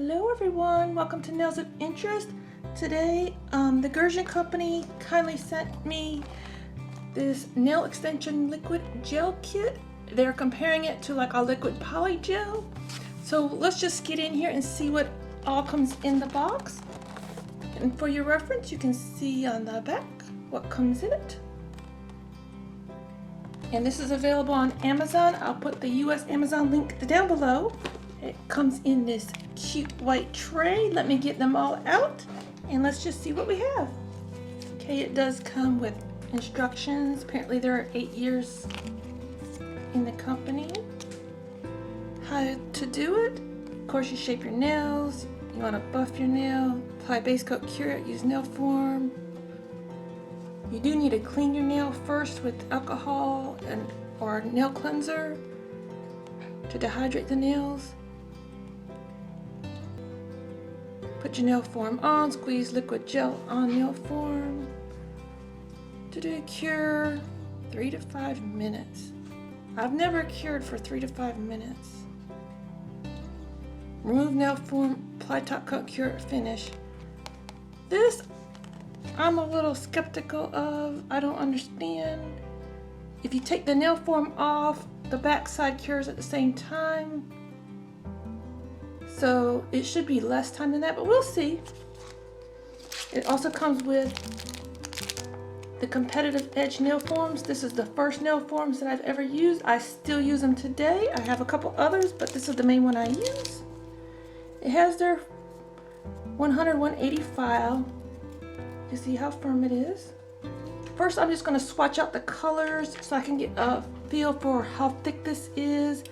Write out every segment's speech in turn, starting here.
Hello everyone, welcome to Nails of Interest. Today, the Gershion company kindly sent me this nail extension liquid gel kit. They're comparing it to like a liquid polygel. So let's just get in here and see what all comes in the box. And for your reference, you can see on the back what comes in it. And this is available on Amazon. I'll put the US Amazon link down below. It comes in this cute white tray. Let me get them all out and let's just see what we have. Okay, it does come with instructions. Apparently there are 8 years in the company. How to do it. Of course, you shape your nails. You want to buff your nail. Apply base coat, cure it, use nail form. You do need to clean your nail first with alcohol or nail cleanser to dehydrate the nails. Put your nail form on, squeeze liquid gel on nail form. To do a cure, 3 to 5 minutes. I've never cured for 3 to 5 minutes. Remove nail form, apply top coat, cure it, finish. This I'm a little skeptical of. I don't understand. If you take the nail form off, the back side cures at the same time. So it should be less time than that, but we'll see. It also comes with the competitive edge nail forms. This is the first nail forms that I've ever used. I still use them today. I have a couple others, but this is the main one I use. It has their 100-180 file. You see how firm it is. First, I'm just going to swatch out the colors so I can get a feel for how thick this is,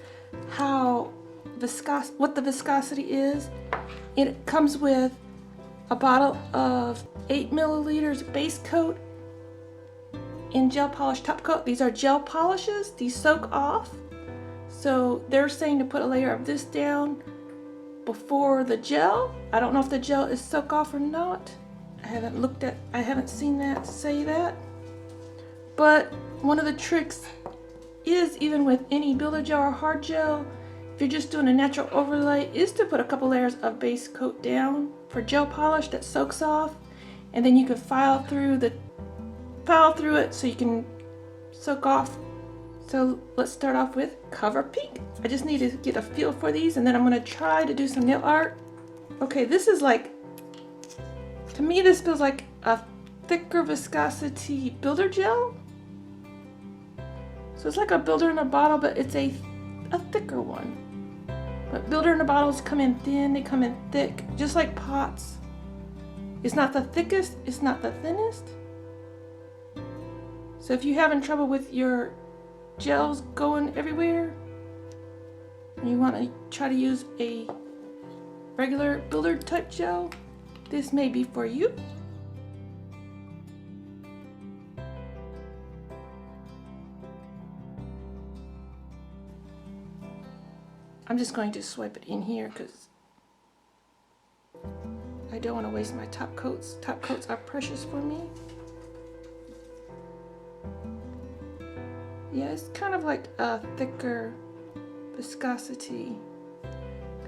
what the viscosity is. It comes with a bottle of 8 milliliters base coat and gel polish top coat. These are gel polishes. These soak off. So they're saying to put a layer of this down before the gel. I don't know if the gel is soak off or not. I haven't seen that say that. But one of the tricks is, even with any builder gel or hard gel, if you're just doing a natural overlay, is to put a couple layers of base coat down for gel polish that soaks off, and then you can file through it so you can soak off. So let's start off with Cover Pink. I just need to get a feel for these, and then I'm going to try to do some nail art. Okay, this is like, to me this feels like a thicker viscosity builder gel. So it's like a builder in a bottle, but it's a thicker one. But builder in the bottles come in thin, they come in thick, just like pots. It's not the thickest, it's not the thinnest. So if you're having trouble with your gels going everywhere, and you want to try to use a regular builder type gel, this may be for you. I'm just going to swipe it in here because I don't want to waste my top coats. Top coats are precious for me. Yeah, it's kind of like a thicker viscosity.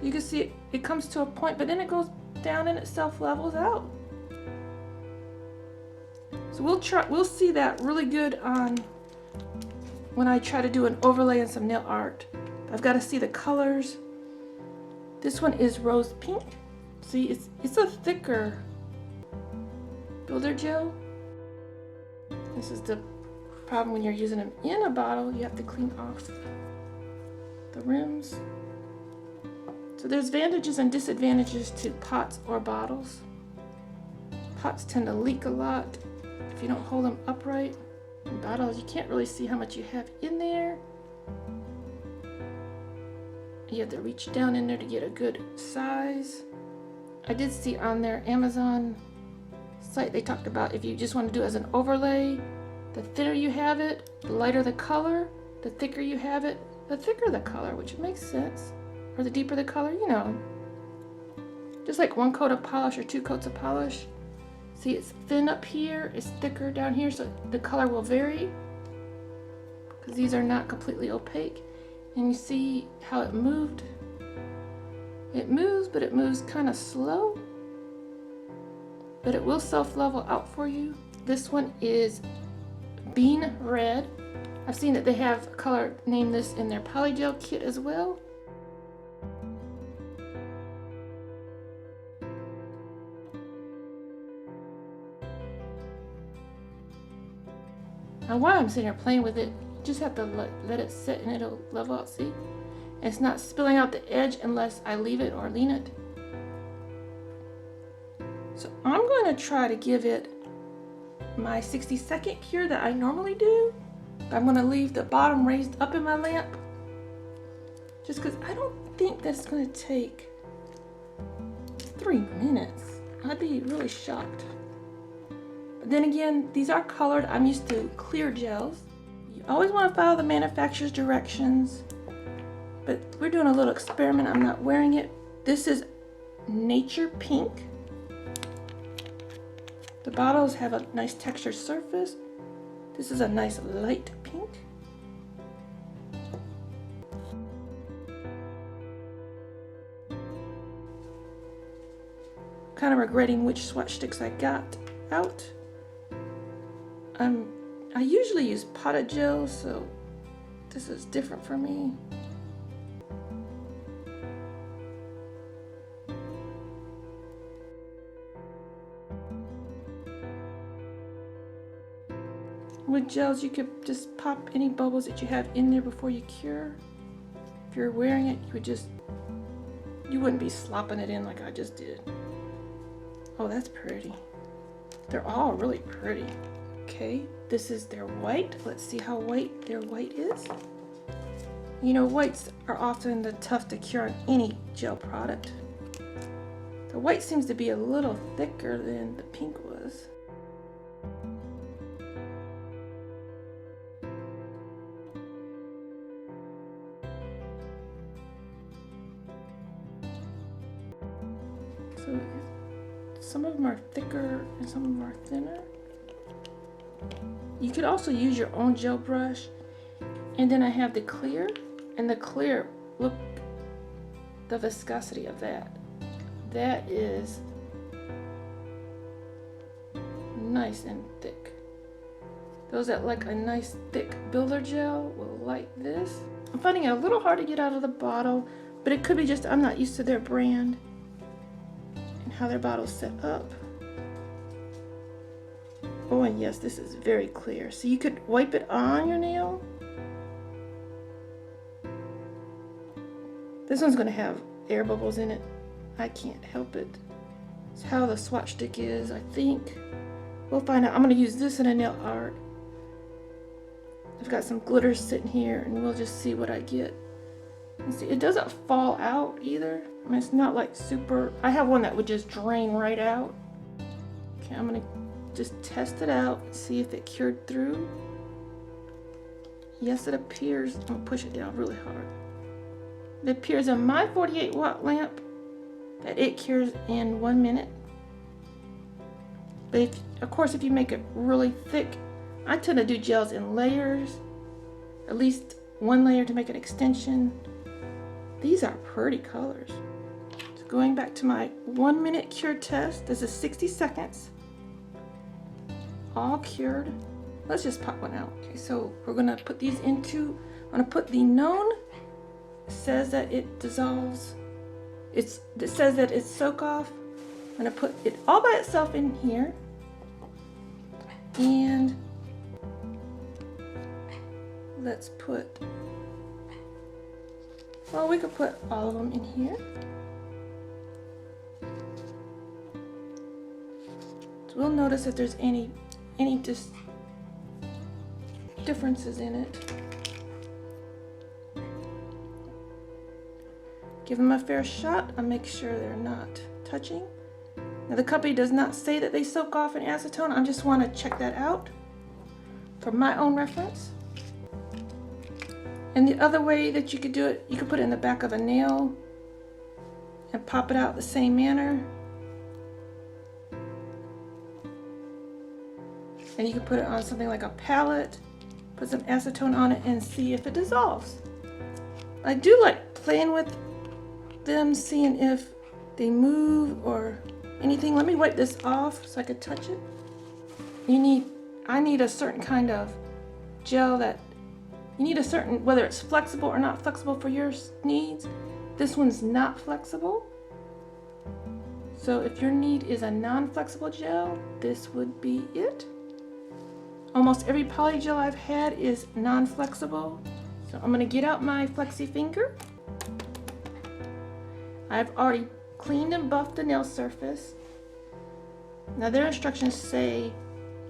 You can see it comes to a point, but then it goes down and it self-levels out. So we'll see that really good on when I try to do an overlay and some nail art. I've got to see the colors. This one is rose pink. See, it's a thicker builder gel. This is the problem when you're using them in a bottle. You have to clean off the rims. So there's advantages and disadvantages to pots or bottles. Pots tend to leak a lot if you don't hold them upright. In bottles, you can't really see how much you have in there. You have to reach down in there to get a good size. I did see on their Amazon site, they talked about if you just want to do it as an overlay, the thinner you have it, the lighter the color, the thicker you have it, the thicker the color, which makes sense. Or the deeper the color, you know. Just like 1 coat of polish or 2 coats of polish. See, it's thin up here, it's thicker down here, so the color will vary. Because these are not completely opaque. And you see how it moved It moves, but it moves kind of slow. But it will self-level out for you. This one is Bean Red. I've seen that they have a color named this in their polygel kit as well. Now while I'm sitting here playing with it, you just have to let it sit and it'll level out, see? It's not spilling out the edge unless I leave it or lean it. So I'm going to try to give it my 60-second cure that I normally do. I'm going to leave the bottom raised up in my lamp just because I don't think that's going to take 3 minutes. I'd be really shocked. But then again, these are colored. I'm used to clear gels. You always want to follow the manufacturer's directions, but we're doing a little experiment. I'm not wearing it. This is Nature Pink. The bottles have a nice textured surface. This is a nice light pink. Kind of regretting which swatch sticks I got out. I usually use potted gel, so this is different for me. With gels, you could just pop any bubbles that you have in there before you cure. If you're wearing it, you wouldn't be slopping it in like I just did. Oh, that's pretty. They're all really pretty. Okay, this is their white. Let's see how white their white is. You know, whites are often the tough to cure on any gel product. The white seems to be a little thicker than the pink was. So some of them are thicker and some of them are thinner. You could also use your own gel brush. And then I have the clear, and the clear, look, the viscosity of that. That is nice and thick. Those that like a nice thick builder gel will like this. I'm finding it a little hard to get out of the bottle, but it could be just I'm not used to their brand and how their bottle's set up. Oh, and yes, this is very clear. So you could wipe it on your nail. This one's going to have air bubbles in it. I can't help it. It's how the swatch stick is, I think. We'll find out. I'm going to use this in a nail art. I've got some glitter sitting here, and we'll just see what I get. And see, it doesn't fall out either. I mean, it's not like super... I have one that would just drain right out. Okay, I'm going to just test it out and see if it cured through. Yes, it appears. I'm going to push it down really hard. It appears on my 48 watt lamp that it cures in 1 minute. But of course, if you make it really thick, I tend to do gels in layers, at least one layer to make an extension. These are pretty colors. So going back to my 1 minute cure test, this is 60 seconds. All cured. Let's just pop one out. Okay, so we're gonna put these into, I'm gonna put the known. It says that it dissolves. It says that it's soak off. I'm gonna put it all by itself in here. And let's put, well, we could put all of them in here. So we'll notice if there's any just differences in it. Give them a fair shot and make sure they're not touching. Now the company does not say that they soak off in acetone. I just want to check that out for my own reference. And the other way that you could do it, you could put it in the back of a nail and pop it out the same manner. And you can put it on something like a palette, put some acetone on it and see if it dissolves. I do like playing with them, seeing if they move or anything. Let me wipe this off so I could touch it. I need a certain kind of gel that, you need a certain, whether it's flexible or not flexible for your needs. This one's not flexible. So if your need is a non-flexible gel, this would be it. Almost every polygel I've had is non-flexible. So I'm gonna get out my flexi finger. I've already cleaned and buffed the nail surface. Now their instructions say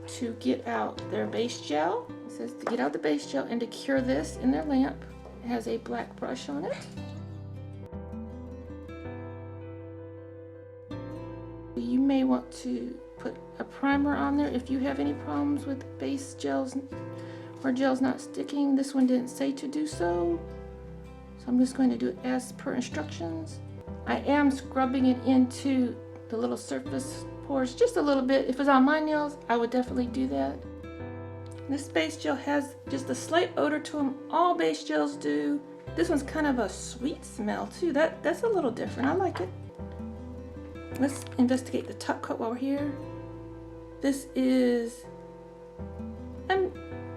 to get out their base gel. It says to get out the base gel and to cure this in their lamp. It has a black brush on it. You may want to put a primer on there if you have any problems with base gels or gels not sticking. This one didn't say to do so. So I'm just going to do it as per instructions. I am scrubbing it into the little surface pores just a little bit. If it's on my nails, I would definitely do that. This base gel has just a slight odor to them. All base gels do. This one's kind of a sweet smell too. That's a little different. I like it. Let's investigate the top coat while we're here. This is a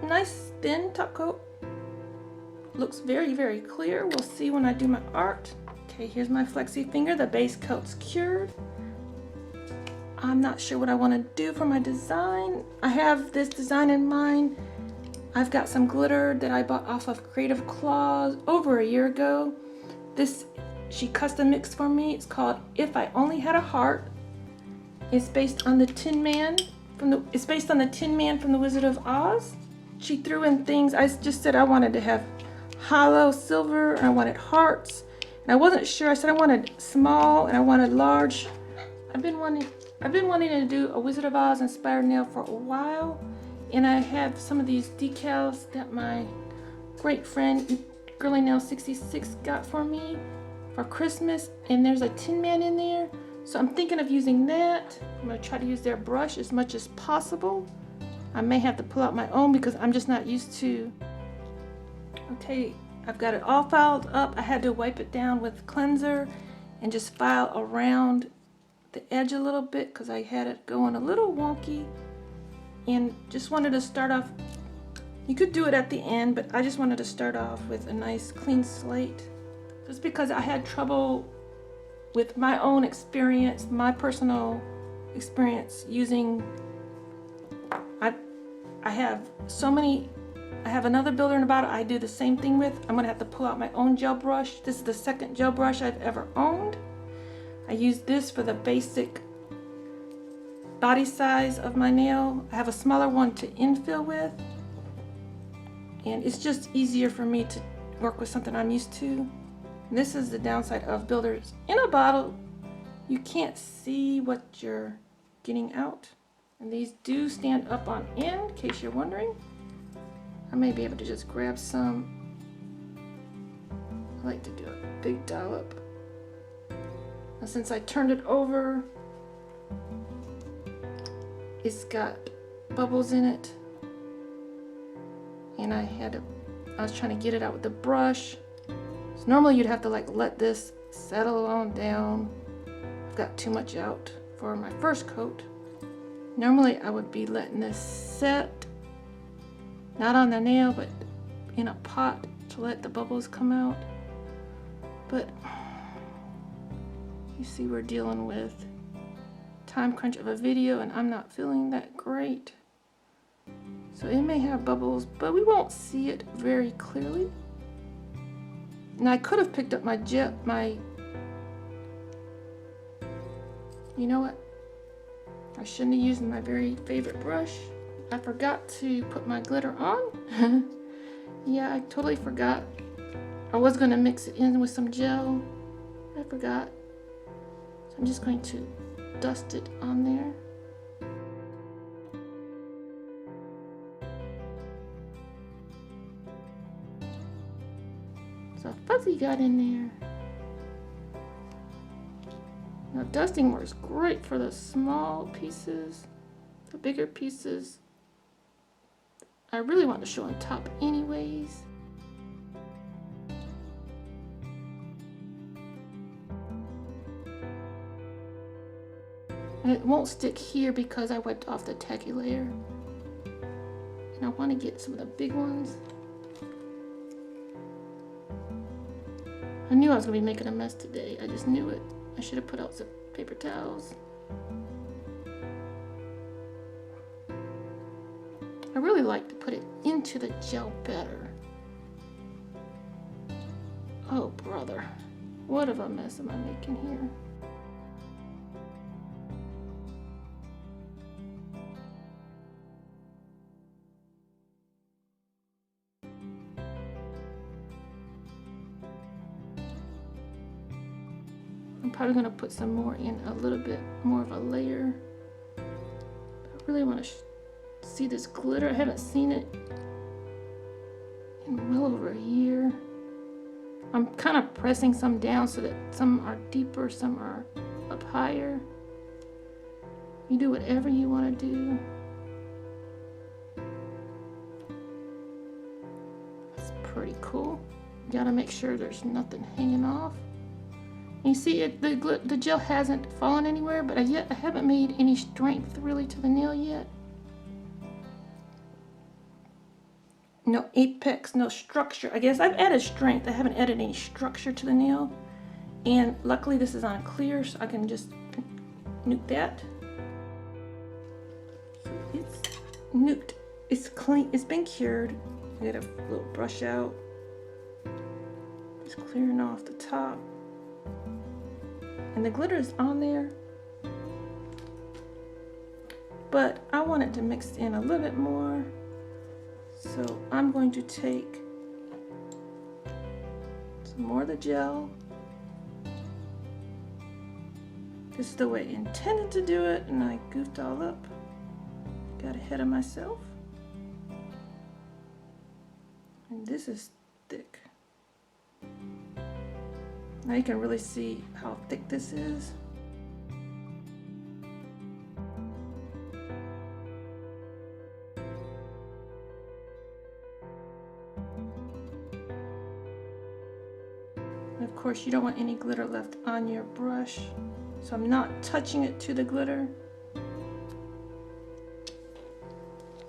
nice thin top coat. Looks very, very clear. We'll see when I do my art. Okay, here's my flexi finger. The base coat's cured. I'm not sure what I want to do for my design. I have this design in mind. I've got some glitter that I bought off of Creative Claws over a year ago. This she custom mixed for me. It's called If I Only Had a Heart. It's based on the Tin Man from the Wizard of Oz. She threw in things. I just said I wanted to have hollow silver and I wanted hearts. And I wasn't sure. I said I wanted small and I wanted large. I've been wanting to do a Wizard of Oz inspired nail for a while. And I have some of these decals that my great friend Girly Nail 66 got for me for Christmas, and there's a Tin Man in there, so I'm thinking of using that. I'm going to try to use their brush as much as possible. I may have to pull out my own because I'm just not used to. Okay, I've got it all filed up. I had to wipe it down with cleanser and just file around the edge a little bit because I had it going a little wonky, and just wanted to start off. You could do it at the end, but I just wanted to start off with a nice clean slate. Just because I had trouble with my own experience, my personal experience using, I have another builder in a bottle I do the same thing with. I'm gonna have to pull out my own gel brush. This is the second gel brush I've ever owned. I use this for the basic body size of my nail. I have a smaller one to infill with. And it's just easier for me to work with something I'm used to. This is the downside of builders in a bottle. You can't see what you're getting out. And these do stand up on end, in case you're wondering. I may be able to just grab some. I like to do a big dollop. And since I turned it over, it's got bubbles in it. And I was trying to get it out with the brush. So normally you'd have to let this settle on down. I've got too much out for my first coat. Normally I would be letting this set, not on the nail, but in a pot to let the bubbles come out. But you see, we're dealing with time crunch of a video and I'm not feeling that great. So it may have bubbles, but we won't see it very clearly. And I could have picked up you know what? I shouldn't have used my very favorite brush. I forgot to put my glitter on. Yeah, I totally forgot. I was going to mix it in with some gel. I forgot. So I'm just going to dust it on there. So fuzzy got in there. Now dusting works great for the small pieces. The bigger pieces, I really want to show on top anyways. And it won't stick here because I wiped off the tacky layer. And I want to get some of the big ones. I knew I was going to be making a mess today. I just knew it. I should have put out some paper towels. I really like to put it into the gel better. Oh, brother. What of a mess am I making here? I'm probably going to put some more in, a little bit more of a layer. I really want to see this glitter. I haven't seen it in well over a year. I'm kind of pressing some down so that some are deeper, some are up higher. You do whatever you want to do. That's pretty cool. You gotta make sure there's nothing hanging off. You see, the gel hasn't fallen anywhere, but I haven't made any strength really to the nail yet. No apex, no structure. I guess I've added strength. I haven't added any structure to the nail. And luckily this is on clear, so I can just nuke that. So it's nuked. It's clean. It's been cured. I got a little brush out. Just clearing off the top. And the glitter is on there. But I want it to mix in a little bit more. So I'm going to take some more of the gel. This is the way I intended to do it, and I goofed all up. Got ahead of myself. And this is thick. Now you can really see how thick this is. And of course, you don't want any glitter left on your brush, so I'm not touching it to the glitter.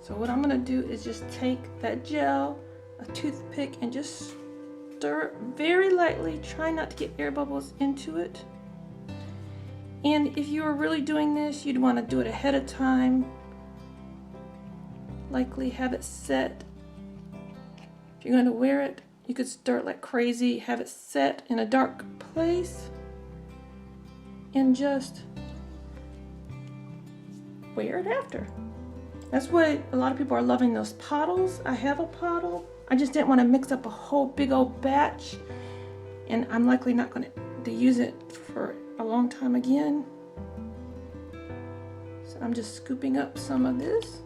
So what I'm gonna do is just take that gel, a toothpick, and just stir it very lightly. Try not to get air bubbles into it. And if you were really doing this, you'd want to do it ahead of time. Likely have it set. If you're going to wear it, you could stir it like crazy, have it set in a dark place, and just wear it after. That's why a lot of people are loving those pottles. I have a pottle. I just didn't want to mix up a whole big old batch, and I'm likely not going to use it for a long time again. So I'm just scooping up some of this.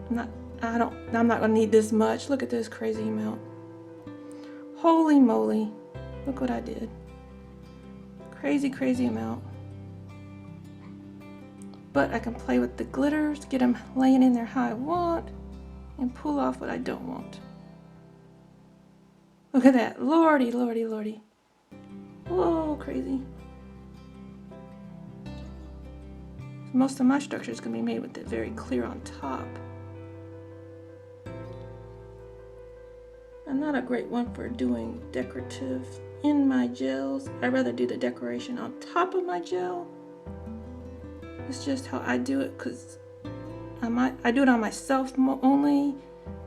I'm not going to need this much. Look at this crazy amount. Holy moly. Look what I did. Crazy, crazy amount. But I can play with the glitters, get them laying in there how I want, and pull off what I don't want. Look at that. Lordy, lordy, lordy. Whoa, crazy. Most of my structure is going to be made with it very clear on top. I'm not a great one for doing decorative in my gels. I'd rather do the decoration on top of my gel. It's just how I do it, because I do it on myself only,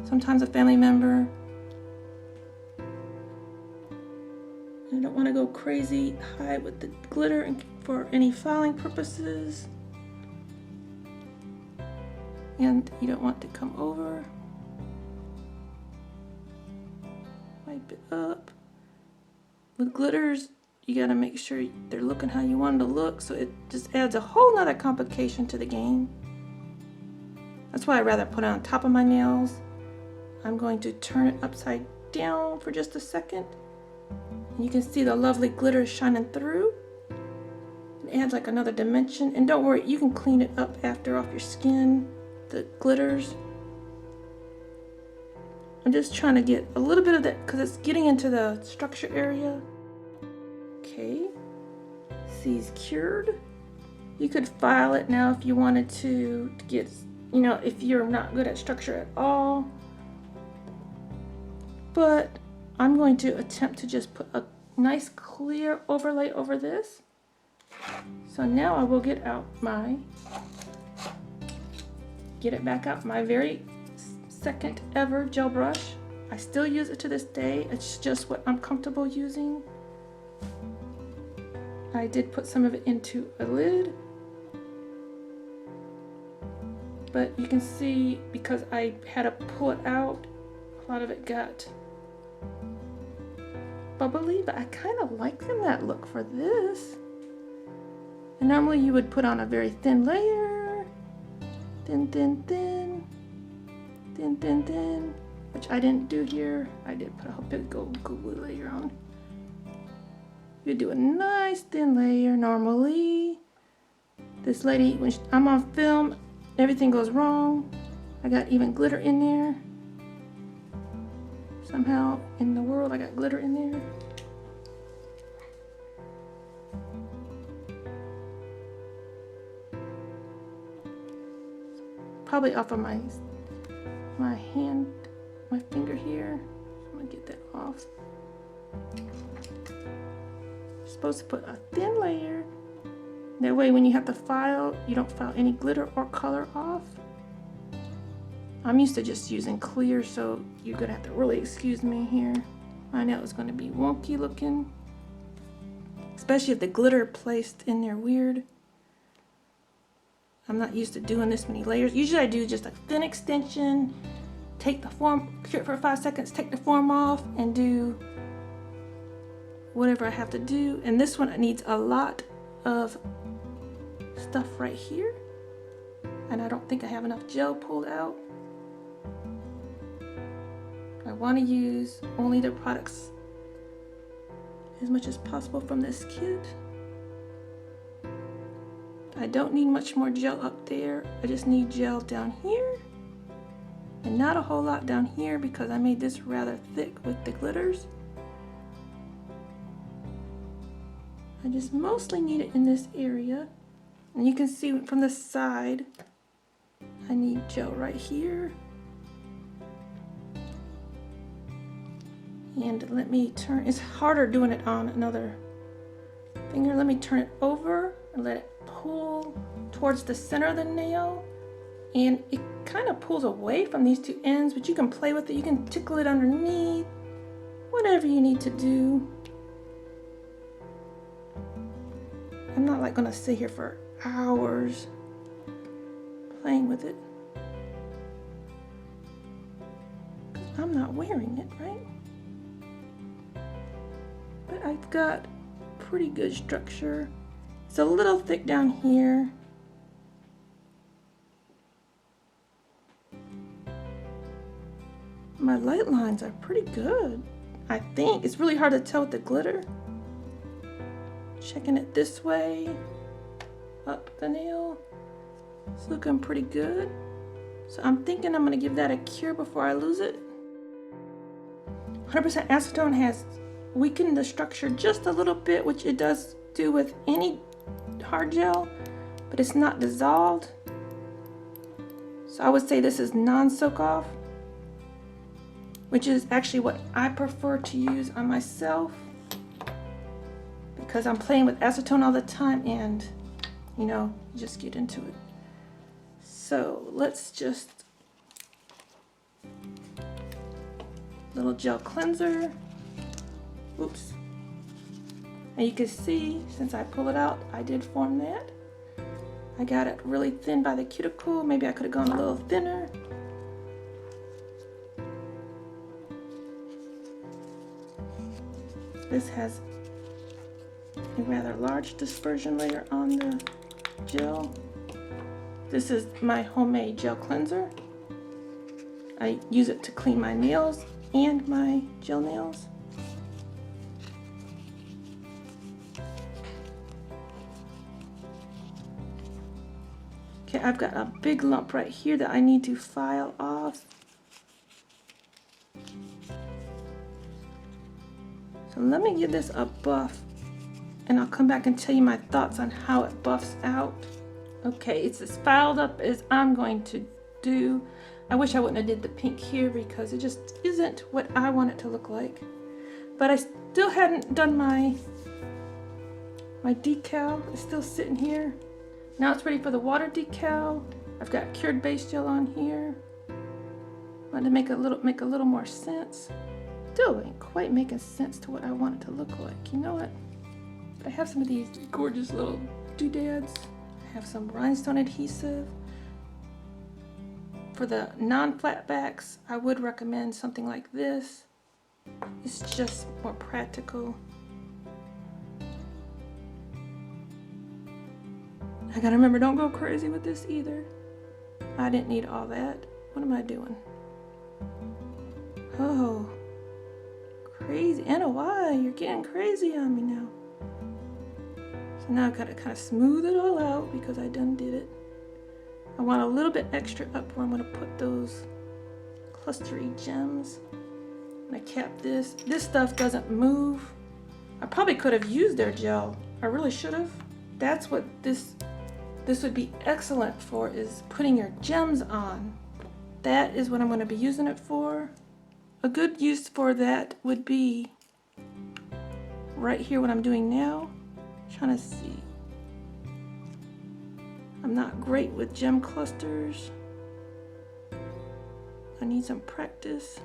sometimes a family member. I don't want to go crazy high with the glitter for any filing purposes. And you don't want to come over. Wipe it up. With glitters, you gotta make sure they're looking how you want them to look, so it just adds a whole nother complication to the game. That's why I'd rather put it on top of my nails. I'm going to turn it upside down for just a second. You can see the lovely glitter shining through. It adds like another dimension. And don't worry, you can clean it up after off your skin, the glitters. I'm just trying to get a little bit of that because it's getting into the structure area. Okay, C's cured. You could file it now if you wanted to get, you know, if you're not good at structure at all. But I'm going to attempt to just put a nice clear overlay over this. So now I will get it back out, my very second ever gel brush. I still use it to this day. It's just what I'm comfortable using. I did put some of it into a lid, but you can see because I had to pull it out, a lot of it got bubbly, but I kind of like that look for this. And normally you would put on a very thin layer, thin, thin, thin, thin, thin, thin, which I didn't do here. I did put a big googly layer on. You do a nice thin layer normally. This lady, when I'm on film, everything goes wrong. I got even glitter in there. Somehow in the world I got glitter in there. Probably off of my hand, my finger here. I'm gonna get that off. You're supposed to put a thin layer. That way when you have to file, you don't file any glitter or color off. I'm used to just using clear, so you're gonna have to really excuse me here. My nail is gonna be wonky looking, especially if the glitter placed in there weird. I'm not used to doing this many layers. Usually I do just a thin extension, take the form, cure it for 5 seconds, take the form off, and do whatever I have to do. And this one needs a lot of stuff right here, and I don't think I have enough gel pulled out. I want to use only the products as much as possible from this kit. I don't need much more gel up there. I just need gel down here and not a whole lot down here because I made this rather thick with the glitters. I just mostly need it in this area. And you can see from the side, I need gel right here. And let me turn, it's harder doing it on another finger. Let me turn it over and let it pull towards the center of the nail. And it kind of pulls away from these two ends, but you can play with it. You can tickle it underneath, whatever you need to do. I'm not like gonna sit here for hours playing with it. I'm not wearing it, right? But I've got pretty good structure. It's a little thick down here. My light lines are pretty good, I think. It's really hard to tell with the glitter. Checking it this way, up the nail. It's looking pretty good. So I'm thinking I'm gonna give that a cure before I lose it. 100% acetone has weakened the structure just a little bit, which it does do with any hard gel, but it's not dissolved. So I would say this is non-soak off, which is actually what I prefer to use on myself because I'm playing with acetone all the time and, you know, just get into it. So let's just, little gel cleanser. Oops. And you can see, since I pull it out, I did form that. I got it really thin by the cuticle. Maybe I could have gone a little thinner. This has a rather large dispersion layer on the gel. This is my homemade gel cleanser. I use it to clean my nails and my gel nails. Okay, I've got a big lump right here that I need to file off. So let me give this a buff and I'll come back and tell you my thoughts on how it buffs out. Okay, it's as filed up as I'm going to do. I wish I wouldn't have did the pink here because it just isn't what I want it to look like. But I still hadn't done my decal. It's still sitting here. Now it's ready for the water decal. I've got cured base gel on here. Want to make a little more sense. Still ain't quite making sense to what I want it to look like. You know what? I have some of these gorgeous little doodads. I have some Rhinestone Adhesive. For the non-flat backs, I would recommend something like this. It's just more practical. I gotta remember, don't go crazy with this either. I didn't need all that. What am I doing? Oh, crazy. NOI, you're getting crazy on me now. So now I've got to kind of smooth it all out because I done did it. I want a little bit extra up where I'm going to put those clustery gems. And I cap this. This stuff doesn't move. I probably could have used their gel. I really should have. That's what this would be excellent for, is putting your gems on. That is what I'm going to be using it for. A good use for that would be right here, what I'm doing now. Trying to see. I'm not great with gem clusters. I need some practice.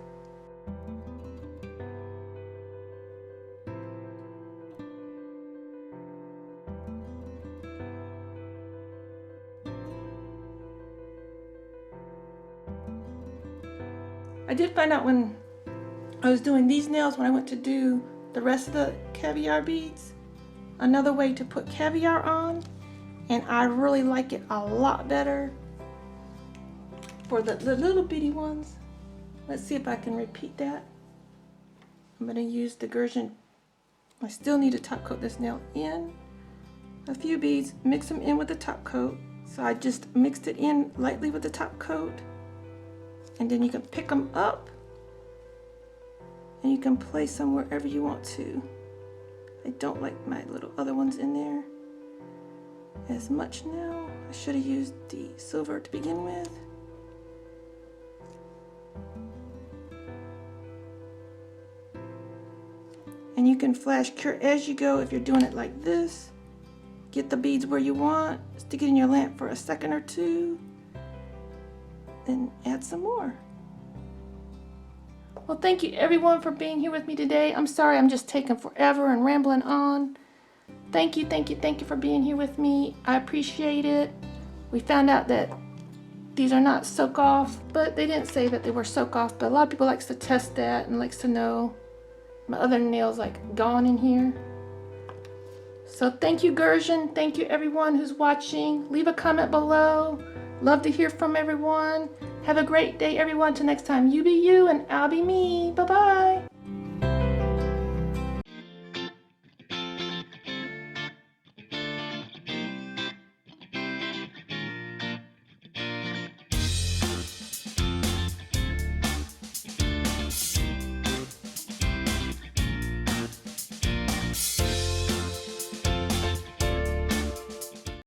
I did find out when I was doing these nails, when I went to do the rest of the caviar beads, another way to put caviar on, and I really like it a lot better for the little bitty ones. Let's see if I can repeat that. I'm going to use the Gershion. I still need to top coat this nail in. A few beads, mix them in with the top coat. So I just mixed it in lightly with the top coat. And then you can pick them up and you can place them wherever you want to. I don't like my little other ones in there as much now. I should have used the silver to begin with. And you can flash cure as you go if you're doing it like this. Get the beads where you want, stick it in your lamp for a second or two, then add some more. Well, thank you everyone for being here with me today. I'm sorry I'm just taking forever and rambling on. Thank you for being here with me. I appreciate it. We found out that these are not soak off, but they didn't say that they were soak off, but a lot of people likes to test that and likes to know. My other nail's like gone in here. So thank you, Gershion. Thank you everyone who's watching. Leave a comment below. Love to hear from everyone. Have a great day, everyone. Till next time, you be you and I'll be me. Bye-bye.